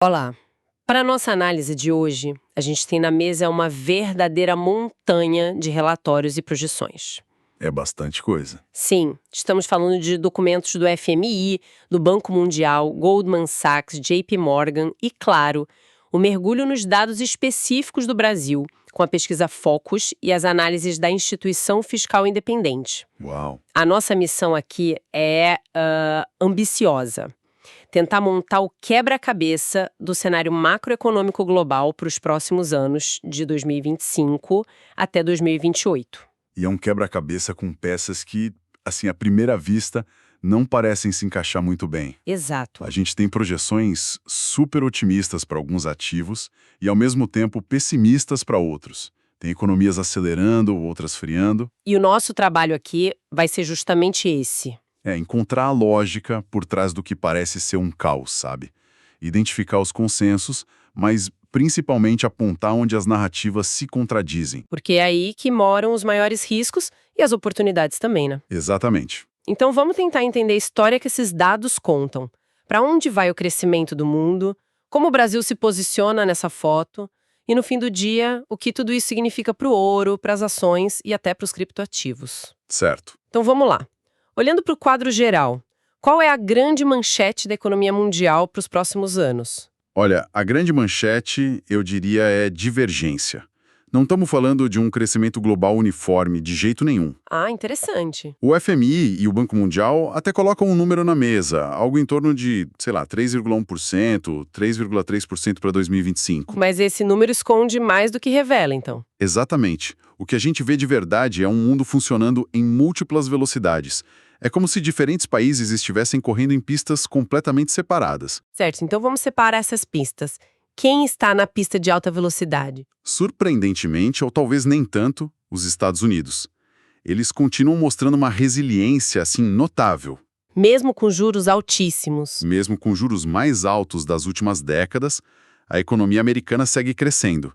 Olá! Para a nossa análise de hoje, a gente tem na mesa uma verdadeira montanha de relatórios e projeções. É bastante coisa. Sim, estamos falando de documentos do FMI, do Banco Mundial, Goldman Sachs, JP Morgan e, claro, o mergulho nos dados específicos do Brasil, com a pesquisa Focus e as análises da Instituição Fiscal Independente. Uau! A nossa missão aqui é ambiciosa. Tentar montar o quebra-cabeça do cenário macroeconômico global para os próximos anos, de 2025 até 2028. E é um quebra-cabeça com peças que, assim, à primeira vista, não parecem se encaixar muito bem. Exato. A gente tem projeções super otimistas para alguns ativos e, ao mesmo tempo, pessimistas para outros. Tem economias acelerando, outras friando. E o nosso trabalho aqui vai ser justamente esse. Encontrar a lógica por trás do que parece ser um caos, sabe? Identificar os consensos, mas principalmente apontar onde as narrativas se contradizem. Porque é aí que moram os maiores riscos e as oportunidades também, né? Exatamente. Então vamos tentar entender a história que esses dados contam. Para onde vai o crescimento do mundo? Como o Brasil se posiciona nessa foto? E no fim do dia, o que tudo isso significa para o ouro, para as ações e até para os criptoativos. Certo. Então vamos lá. Olhando para o quadro geral, qual é a grande manchete da economia mundial para os próximos anos? Olha, a grande manchete, eu diria, é divergência. Não estamos falando de um crescimento global uniforme de jeito nenhum. Ah, interessante. O FMI e o Banco Mundial até colocam um número na mesa, algo em torno de, 3,1%, 3,3% para 2025. Mas esse número esconde mais do que revela, então. Exatamente. O que a gente vê de verdade é um mundo funcionando em múltiplas velocidades. É como se diferentes países estivessem correndo em pistas completamente separadas. Certo, então vamos separar essas pistas. Quem está na pista de alta velocidade? Surpreendentemente, ou talvez nem tanto, os Estados Unidos. Eles continuam mostrando uma resiliência, assim, notável. Mesmo com juros altíssimos. Mesmo com juros mais altos das últimas décadas, a economia americana segue crescendo.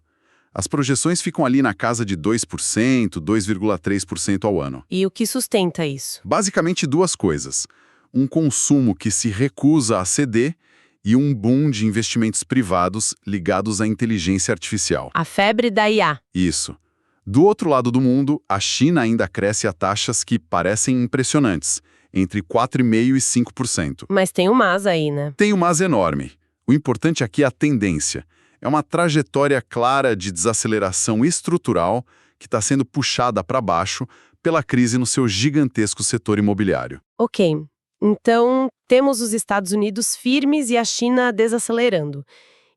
As projeções ficam ali na casa de 2%, 2,3% ao ano. E o que sustenta isso? Basicamente duas coisas. Um consumo que se recusa a ceder e um boom de investimentos privados ligados à inteligência artificial. A febre da IA. Isso. Do outro lado do mundo, a China ainda cresce a taxas que parecem impressionantes, entre 4,5% e 5%. Mas tem um mas aí, né? Tem um mas enorme. O importante aqui é a tendência. É uma trajetória clara de desaceleração estrutural que está sendo puxada para baixo pela crise no seu gigantesco setor imobiliário. Ok. Então, temos os Estados Unidos firmes e a China desacelerando.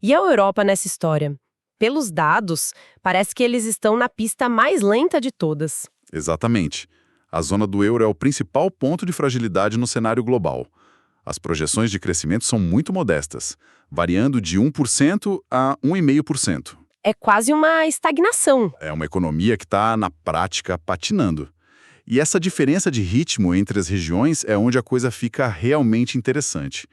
E a Europa nessa história? Pelos dados, parece que eles estão na pista mais lenta de todas. Exatamente. A zona do euro é o principal ponto de fragilidade no cenário global. As projeções de crescimento são muito modestas, variando de 1% a 1,5%. É quase uma estagnação. É uma economia que está, na prática, patinando. E essa diferença de ritmo entre as regiões é onde a coisa fica realmente interessante,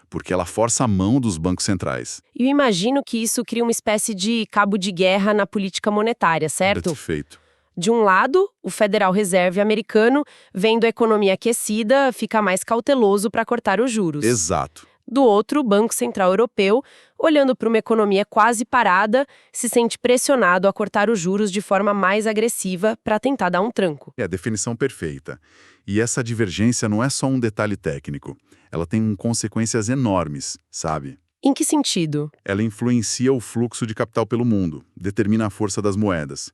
porque ela força a mão dos bancos centrais. E eu imagino que isso cria uma espécie de cabo de guerra na política monetária, certo? Perfeito. De um lado, o Federal Reserve americano, vendo a economia aquecida, fica mais cauteloso para cortar os juros. Exato. Do outro, o Banco Central Europeu, olhando para uma economia quase parada, se sente pressionado a cortar os juros de forma mais agressiva para tentar dar um tranco. É a definição perfeita. E essa divergência não é só um detalhe técnico. Ela tem consequências enormes, sabe? Em que sentido? Ela influencia o fluxo de capital pelo mundo, determina a força das moedas.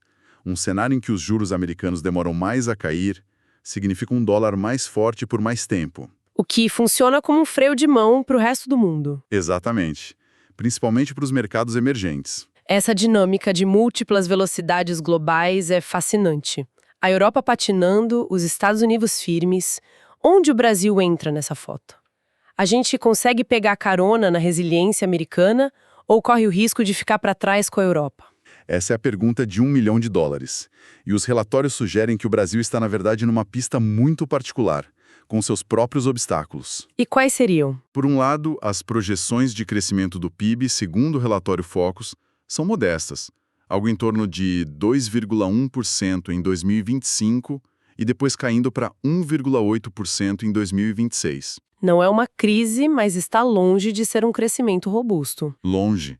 Um cenário em que os juros americanos demoram mais a cair significa um dólar mais forte por mais tempo. O que funciona como um freio de mão para o resto do mundo. Exatamente. Principalmente para os mercados emergentes. Essa dinâmica de múltiplas velocidades globais é fascinante. A Europa patinando, os Estados Unidos firmes. Onde o Brasil entra nessa foto? A gente consegue pegar carona na resiliência americana ou corre o risco de ficar para trás com a Europa? Essa é a pergunta de $1 milhão. E os relatórios sugerem que o Brasil está, na verdade, numa pista muito particular, com seus próprios obstáculos. E quais seriam? Por um lado, as projeções de crescimento do PIB, segundo o relatório Focus, são modestas, algo em torno de 2,1% em 2025 e depois caindo para 1,8% em 2026. Não é uma crise, mas está longe de ser um crescimento robusto. Longe.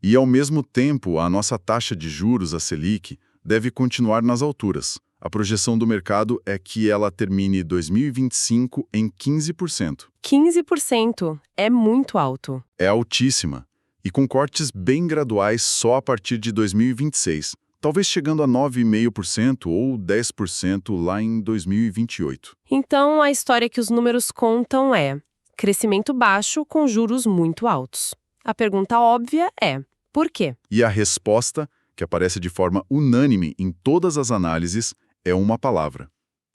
E, ao mesmo tempo, a nossa taxa de juros, a Selic, deve continuar nas alturas. A projeção do mercado é que ela termine 2025 em 15%. 15% é muito alto. É altíssima. E com cortes bem graduais só a partir de 2026, talvez chegando a 9,5% ou 10% lá em 2028. Então, a história que os números contam é crescimento baixo com juros muito altos. A pergunta óbvia é: por quê? E a resposta, que aparece de forma unânime em todas as análises, é uma palavra: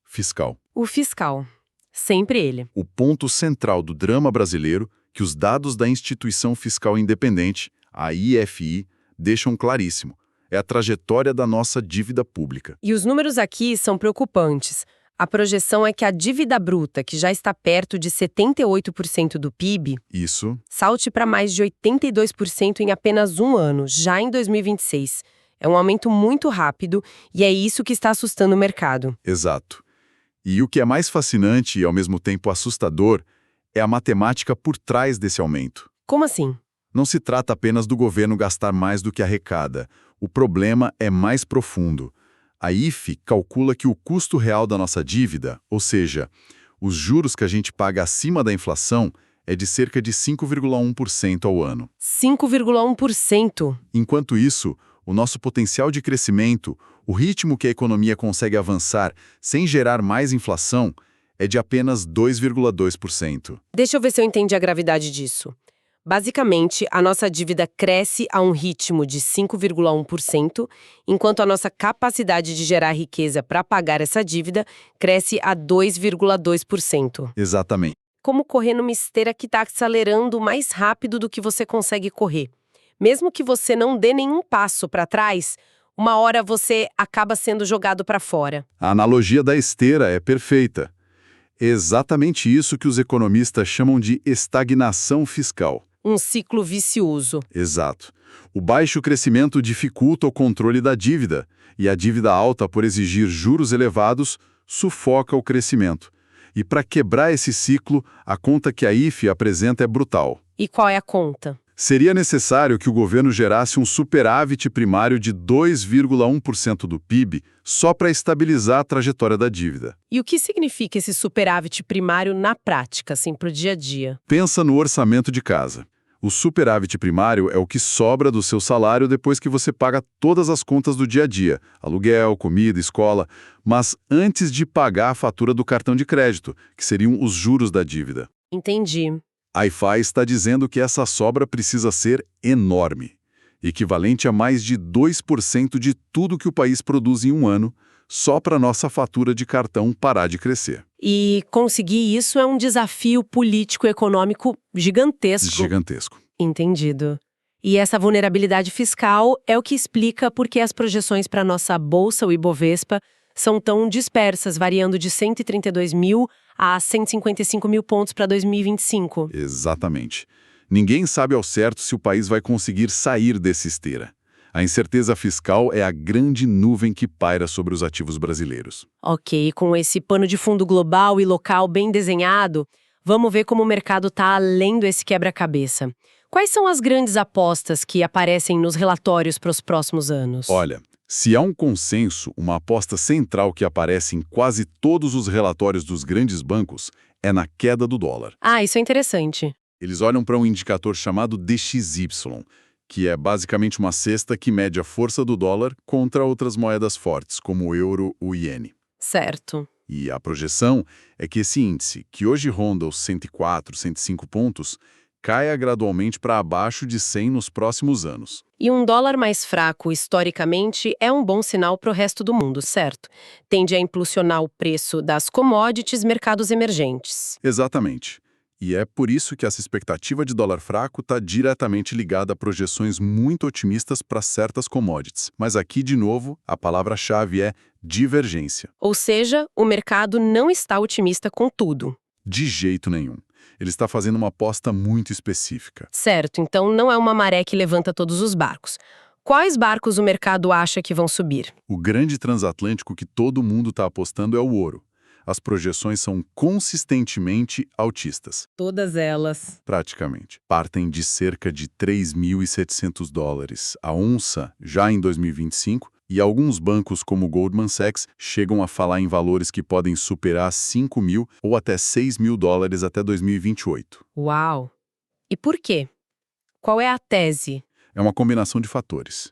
fiscal. O fiscal. Sempre ele. O ponto central do drama brasileiro que os dados da Instituição Fiscal Independente, a IFI, deixam claríssimo. É a trajetória da nossa dívida pública. E os números aqui são preocupantes. A projeção é que a dívida bruta, que já está perto de 78% do PIB, Isso. salte para mais de 82% em apenas um ano, já em 2026. É um aumento muito rápido e é isso que está assustando o mercado. Exato. E o que é mais fascinante e ao mesmo tempo assustador é a matemática por trás desse aumento. Como assim? Não se trata apenas do governo gastar mais do que arrecada. O problema é mais profundo. A IFE calcula que o custo real da nossa dívida, ou seja, os juros que a gente paga acima da inflação, é de cerca de 5,1% ao ano. 5,1%. Enquanto isso, o nosso potencial de crescimento, o ritmo que a economia consegue avançar sem gerar mais inflação, é de apenas 2,2%. Deixa eu ver se eu entendi a gravidade disso. Basicamente, a nossa dívida cresce a um ritmo de 5,1%, enquanto a nossa capacidade de gerar riqueza para pagar essa dívida cresce a 2,2%. Exatamente. Como correr numa esteira que está acelerando mais rápido do que você consegue correr. Mesmo que você não dê nenhum passo para trás, uma hora você acaba sendo jogado para fora. A analogia da esteira é perfeita. É exatamente isso que os economistas chamam de estagnação fiscal. Um ciclo vicioso. Exato. O baixo crescimento dificulta o controle da dívida, e a dívida alta, por exigir juros elevados, sufoca o crescimento. E para quebrar esse ciclo, a conta que a IFE apresenta é brutal. E qual é a conta? Seria necessário que o governo gerasse um superávit primário de 2,1% do PIB só para estabilizar a trajetória da dívida. E o que significa esse superávit primário na prática, assim, para o dia a dia? Pensa no orçamento de casa. O superávit primário é o que sobra do seu salário depois que você paga todas as contas do dia a dia, aluguel, comida, escola, mas antes de pagar a fatura do cartão de crédito, que seriam os juros da dívida. Entendi. A IFI está dizendo que essa sobra precisa ser enorme, equivalente a mais de 2% de tudo que o país produz em um ano, só para nossa fatura de cartão parar de crescer. E conseguir isso é um desafio político-econômico gigantesco. Gigantesco. Entendido. E essa vulnerabilidade fiscal é o que explica por que as projeções para nossa bolsa, o Ibovespa, são tão dispersas, variando de 132 mil a 155 mil pontos para 2025. Exatamente. Ninguém sabe ao certo se o país vai conseguir sair dessa esteira. A incerteza fiscal é a grande nuvem que paira sobre os ativos brasileiros. Ok, com esse pano de fundo global e local bem desenhado, vamos ver como o mercado está além desse quebra-cabeça. Quais são as grandes apostas que aparecem nos relatórios para os próximos anos? Olha, se há um consenso, uma aposta central que aparece em quase todos os relatórios dos grandes bancos, é na queda do dólar. Ah, isso é interessante. Eles olham para um indicador chamado DXY, que é basicamente uma cesta que mede a força do dólar contra outras moedas fortes, como o euro ou o iene. Certo. E a projeção é que esse índice, que hoje ronda os 104, 105 pontos, caia gradualmente para abaixo de 100 nos próximos anos. E um dólar mais fraco, historicamente, é um bom sinal para o resto do mundo, certo? Tende a impulsionar o preço das commodities, mercados emergentes. Exatamente. E é por isso que essa expectativa de dólar fraco está diretamente ligada a projeções muito otimistas para certas commodities. Mas aqui, de novo, a palavra-chave é divergência. Ou seja, o mercado não está otimista com tudo. De jeito nenhum. Ele está fazendo uma aposta muito específica. Certo, então não é uma maré que levanta todos os barcos. Quais barcos o mercado acha que vão subir? O grande transatlântico que todo mundo está apostando é o ouro. as projeções são consistentemente altistas. Todas elas. Praticamente. Partem de cerca de $3.700 a onça já em 2025, e alguns bancos como Goldman Sachs chegam a falar em valores que podem superar $5.000 ou até $6.000 até 2028. Uau! E por quê? Qual é a tese? É uma combinação de fatores.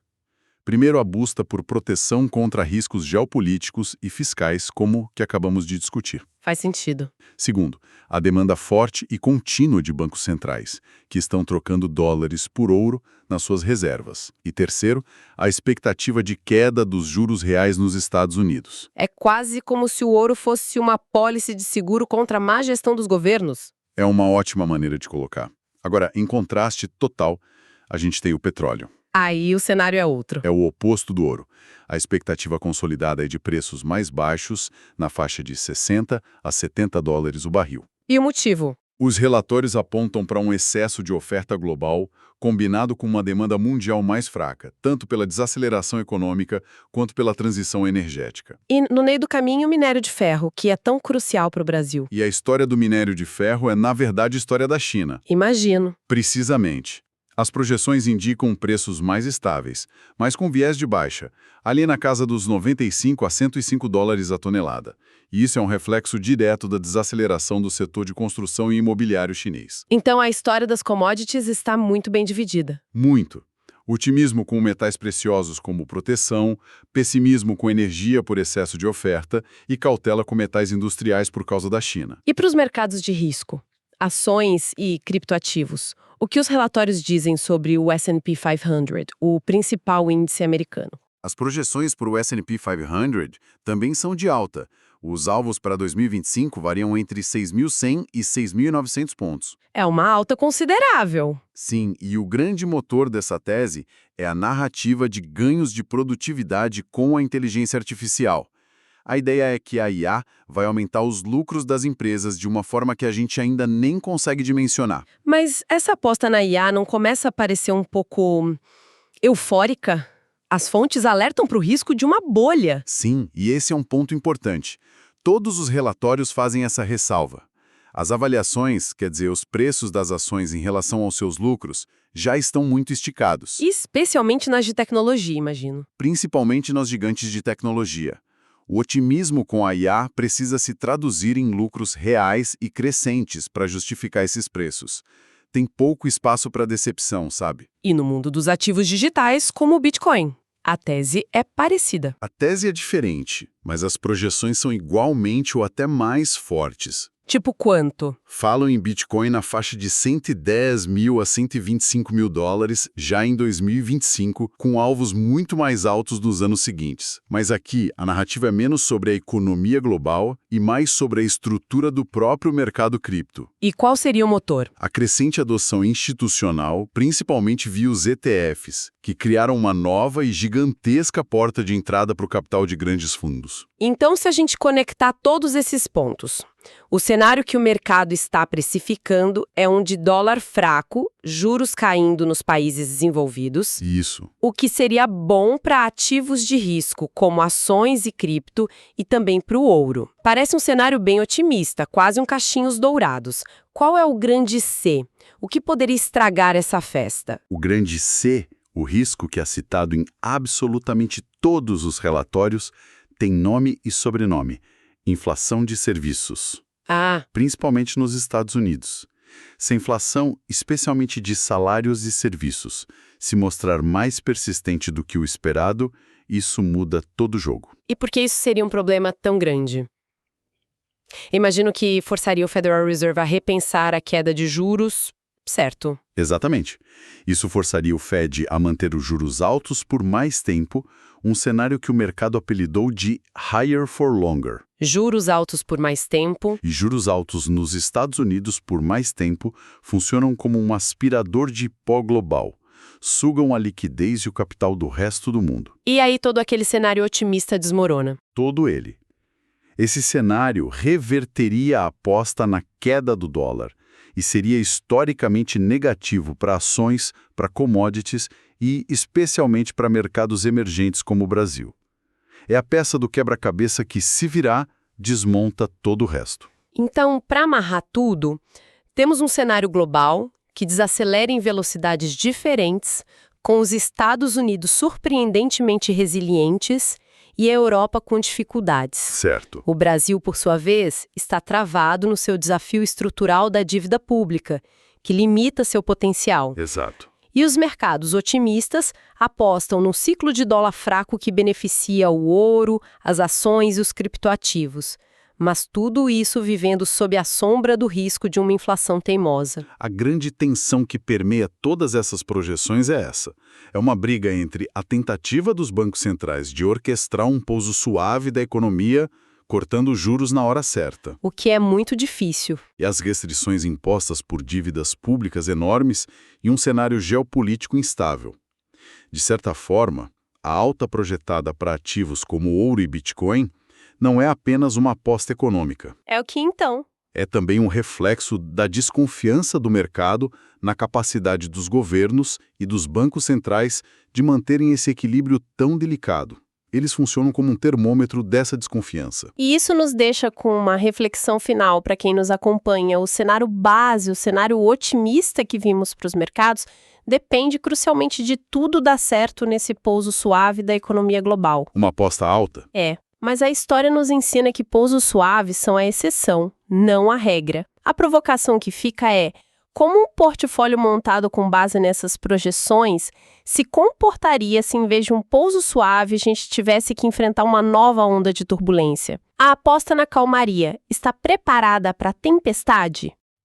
Primeiro, a busca por proteção contra riscos geopolíticos e fiscais, como o que acabamos de discutir. Faz sentido. Segundo, a demanda forte e contínua de bancos centrais, que estão trocando dólares por ouro nas suas reservas. E terceiro, a expectativa de queda dos juros reais nos Estados Unidos. É quase como se o ouro fosse uma apólice de seguro contra a má gestão dos governos. É uma ótima maneira de colocar. Agora, em contraste total, a gente tem o petróleo. Aí o cenário é outro. É o oposto do ouro. A expectativa consolidada é de preços mais baixos, na faixa de $60 a $70 o barril. E o motivo? Os relatórios apontam para um excesso de oferta global, combinado com uma demanda mundial mais fraca, tanto pela desaceleração econômica quanto pela transição energética. E no meio do caminho, o minério de ferro, que é tão crucial para o Brasil. E a história do minério de ferro é, na verdade, a história da China. Imagino. Precisamente. As projeções indicam preços mais estáveis, mas com viés de baixa, ali na casa dos $95 a $105 a tonelada. E isso é um reflexo direto da desaceleração do setor de construção e imobiliário chinês. Então a história das commodities está muito bem dividida. Muito. Otimismo com metais preciosos como proteção, pessimismo com energia por excesso de oferta e cautela com metais industriais por causa da China. E para os mercados de risco? Ações e criptoativos. O que os relatórios dizem sobre o S&P 500, o principal índice americano? As projeções para o S&P 500 também são de alta. Os alvos para 2025 variam entre 6.100 e 6.900 pontos. É uma alta considerável. Sim, e o grande motor dessa tese é a narrativa de ganhos de produtividade com a inteligência artificial. A ideia é que a IA vai aumentar os lucros das empresas de uma forma que a gente ainda nem consegue dimensionar. Mas essa aposta na IA não começa a parecer um pouco eufórica? As fontes alertam para o risco de uma bolha. Sim, e esse é um ponto importante. Todos os relatórios fazem essa ressalva. As avaliações, quer dizer, os preços das ações em relação aos seus lucros, já estão muito esticados. Especialmente nas de tecnologia, imagino. Principalmente nos gigantes de tecnologia. O otimismo com a IA precisa se traduzir em lucros reais e crescentes para justificar esses preços. Tem pouco espaço para decepção, sabe? E no mundo dos ativos digitais, como o Bitcoin. A tese é parecida. A tese é diferente, mas as projeções são igualmente ou até mais fortes. Tipo quanto? Falam em Bitcoin na faixa de $110.000 a $125.000 já em 2025, com alvos muito mais altos nos anos seguintes. Mas aqui, a narrativa é menos sobre a economia global e mais sobre a estrutura do próprio mercado cripto. E qual seria o motor? A crescente adoção institucional, principalmente via os ETFs, que criaram uma nova e gigantesca porta de entrada para o capital de grandes fundos. Então, se a gente conectar todos esses pontos, o cenário que o mercado está precificando é um de dólar fraco, juros caindo nos países desenvolvidos, Isso. o que seria bom para ativos de risco, como ações e cripto, e também para o ouro. Parece um cenário bem otimista, quase um cachinhos dourados. Qual é o grande C? O que poderia estragar essa festa? O grande C, o risco que é citado em absolutamente todos os relatórios, tem nome e sobrenome: inflação de serviços. Principalmente nos Estados Unidos. Se a inflação, especialmente de salários e serviços, se mostrar mais persistente do que o esperado, isso muda todo o jogo. E por que isso seria um problema tão grande? Imagino que forçaria o Federal Reserve a repensar a queda de juros, certo? Exatamente. Isso forçaria o Fed a manter os juros altos por mais tempo, um cenário que o mercado apelidou de higher for longer. Juros altos por mais tempo. E juros altos nos Estados Unidos por mais tempo funcionam como um aspirador de pó global. Sugam a liquidez e o capital do resto do mundo. E aí todo aquele cenário otimista desmorona. Todo ele. Esse cenário reverteria a aposta na queda do dólar e seria historicamente negativo para ações, para commodities e especialmente para mercados emergentes como o Brasil. É a peça do quebra-cabeça que, se virar, desmonta todo o resto. Então, para amarrar tudo, temos um cenário global que desacelera em velocidades diferentes, com os Estados Unidos surpreendentemente resilientes e a Europa com dificuldades. Certo. O Brasil, por sua vez, está travado no seu desafio estrutural da dívida pública, que limita seu potencial. Exato. E os mercados otimistas apostam num ciclo de dólar fraco que beneficia o ouro, as ações e os criptoativos. Mas tudo isso vivendo sob a sombra do risco de uma inflação teimosa. A grande tensão que permeia todas essas projeções é essa. É uma briga entre a tentativa dos bancos centrais de orquestrar um pouso suave da economia, cortando juros na hora certa, O que é muito difícil. e as restrições impostas por dívidas públicas enormes e um cenário geopolítico instável. De certa forma, a alta projetada para ativos como ouro e Bitcoin não é apenas uma aposta econômica. É o que então? É também um reflexo da desconfiança do mercado na capacidade dos governos e dos bancos centrais de manterem esse equilíbrio tão delicado. Eles funcionam como um termômetro dessa desconfiança. E isso nos deixa com uma reflexão final para quem nos acompanha. O cenário base, o cenário otimista que vimos para os mercados, depende crucialmente de tudo dar certo nesse pouso suave da economia global. Uma aposta alta? É, mas a história nos ensina que pousos suaves são a exceção, não a regra. A provocação que fica é: como um portfólio montado com base nessas projeções se comportaria se, em vez de um pouso suave, a gente tivesse que enfrentar uma nova onda de turbulência? A aposta na calmaria está preparada para a tempestade?